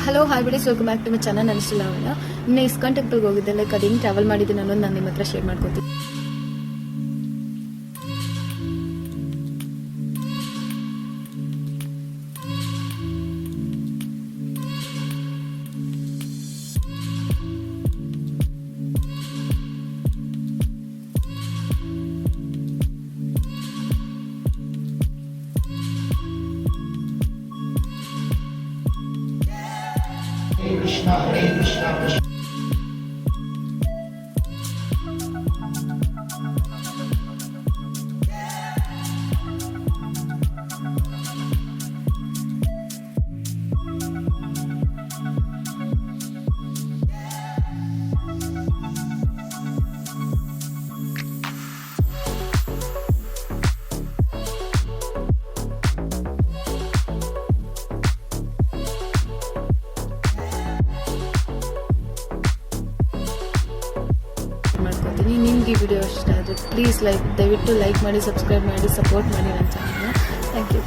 Hello hi ಬಿಡೀಸ್, welcome back to my channel. ನಾನು ಲಾವಣ್ಯ. ನಿನ್ನೆ ಇಸ್ಕಾನ್ ಟೆಂಪಲ್ಗೆ ಹೋಗಿದ್ದೆ. ಲೈಕ್ ಅದು ಹೆಂಗೆ ಟ್ರಾವೆಲ್ ಮಾಡಿದ್ದೀನಿ ಅನ್ನೋದು ನಾನು ನಿಮ್ಮ ಹತ್ರ ಶೇರ್ ಮಾಡ್ಕೊತೀನಿ. Krishna, Hare Krishna, Krishna. ಮಾಡ್ಕೊತೀನಿ. ನಿಮ್ಗೆ ಈ ವಿಡಿಯೋ ಇಷ್ಟ ಆದರೆ ಪ್ಲೀಸ್ ದಯವಿಟ್ಟು ಲೈಕ್ ಮಾಡಿ, ಸಬ್ಸ್ಕ್ರೈಬ್ ಮಾಡಿ, ಸಪೋರ್ಟ್ ಮಾಡಿ ನನ್ನ ಚಾನಲ್ನ. Thank you.